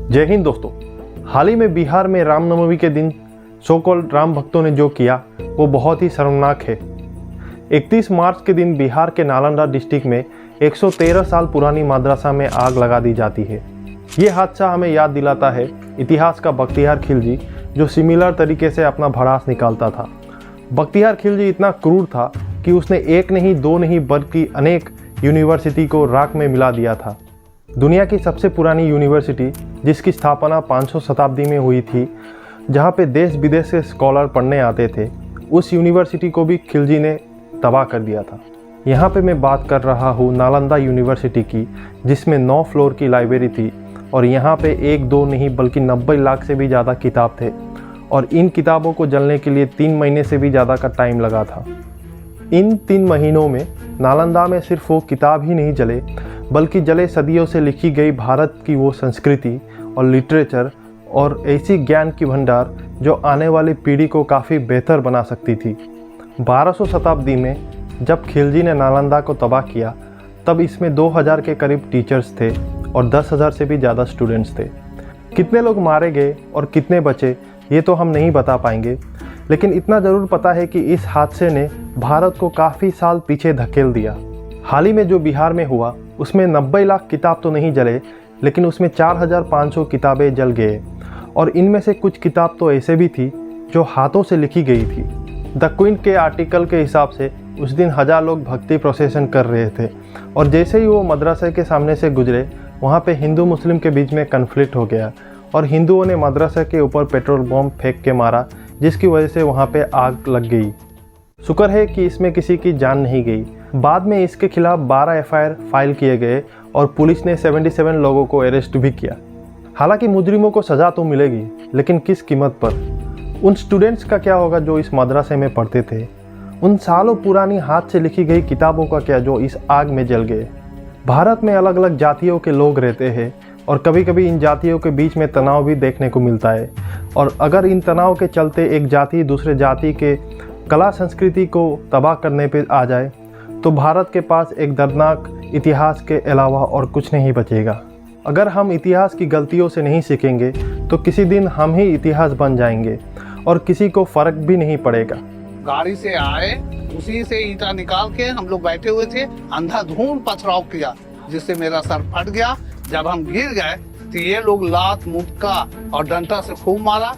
जय हिंद दोस्तों। हाल ही में बिहार में रामनवमी के दिन सो कॉल्ड राम भक्तों ने जो किया वो बहुत ही शर्मनाक है। 31 मार्च के दिन बिहार के नालंदा डिस्ट्रिक्ट में 113 साल पुरानी मदरसा में आग लगा दी जाती है। ये हादसा हमें याद दिलाता है इतिहास का बख्तियार खिलजी, जो सिमिलर तरीके से अपना भड़ास निकालता था। बख्तियार खिलजी इतना क्रूर था कि उसने एक नहीं दो नहीं बल्कि अनेक यूनिवर्सिटी को राख में मिला दिया था। दुनिया की सबसे पुरानी यूनिवर्सिटी, जिसकी स्थापना 500 शताब्दी में हुई थी, जहाँ पे देश विदेश से स्कॉलर पढ़ने आते थे, उस यूनिवर्सिटी को भी खिलजी ने तबाह कर दिया था। यहाँ पे मैं बात कर रहा हूँ नालंदा यूनिवर्सिटी की, जिसमें 9 फ्लोर की लाइब्रेरी थी और यहाँ पे एक दो नहीं बल्कि 90 लाख से भी ज़्यादा किताब थे और इन किताबों को जलने के लिए 3 महीने से भी ज़्यादा का टाइम लगा था। इन 3 महीनों में नालंदा में सिर्फ वो किताब ही नहीं जले, बल्कि जले सदियों से लिखी गई भारत की वो संस्कृति और लिटरेचर और ऐसी ज्ञान की भंडार जो आने वाली पीढ़ी को काफ़ी बेहतर बना सकती थी। 1200 शताब्दी में जब खिलजी ने नालंदा को तबाह किया, तब इसमें 2000 के करीब टीचर्स थे और 10,000 से भी ज़्यादा स्टूडेंट्स थे। कितने लोग मारे गए और कितने बचे ये तो हम नहीं बता पाएंगे, लेकिन इतना ज़रूर पता है कि इस हादसे ने भारत को काफ़ी साल पीछे धकेल दिया। हाल ही में जो बिहार में हुआ उसमें 90 लाख किताब तो नहीं जले, लेकिन उसमें 4500 किताबें जल गए और इनमें से कुछ किताब तो ऐसे भी थी जो हाथों से लिखी गई थी। द क्विंट के आर्टिकल के हिसाब से उस दिन 1000 लोग भक्ति प्रोसेसन कर रहे थे और जैसे ही वो मदरसे के सामने से गुजरे, वहाँ पे हिंदू मुस्लिम के बीच में कन्फ्लिक्ट हो गया और हिंदुओं ने मदरसे के ऊपर पेट्रोल बम फेंक के मारा, जिसकी वजह से वहाँ पे आग लग गई। शुक्र है कि इसमें किसी की जान नहीं गई। बाद में इसके खिलाफ 12 FIR फाइल किए गए और पुलिस ने 77 लोगों को अरेस्ट भी किया। हालांकि मुजरिमों को सज़ा तो मिलेगी, लेकिन किस कीमत पर? उन स्टूडेंट्स का क्या होगा जो इस मदरसे में पढ़ते थे? उन सालों पुरानी हाथ से लिखी गई किताबों का क्या जो इस आग में जल गए? भारत में अलग अलग जातियों के लोग रहते हैं और कभी कभी इन जातियों के बीच में तनाव भी देखने को मिलता है, और अगर इन तनाव के चलते एक जाति दूसरे जाति के कला संस्कृति को तबाह करने पे आ जाए, तो भारत के पास एक दर्दनाक इतिहास के अलावा और कुछ नहीं बचेगा। अगर हम इतिहास की गलतियों से नहीं सीखेंगे तो किसी दिन हम ही इतिहास बन जाएंगे और किसी को फ़र्क भी नहीं पड़ेगा। गाड़ी से आए, उसी से ईंटा निकाल के हम लोग बैठे हुए थे, अंधाधुंध पथराव किया जिससे मेरा सर फट गया। जब हम गिर गए तो ये लोग लात मुक्का और डंडा से खूब मारा।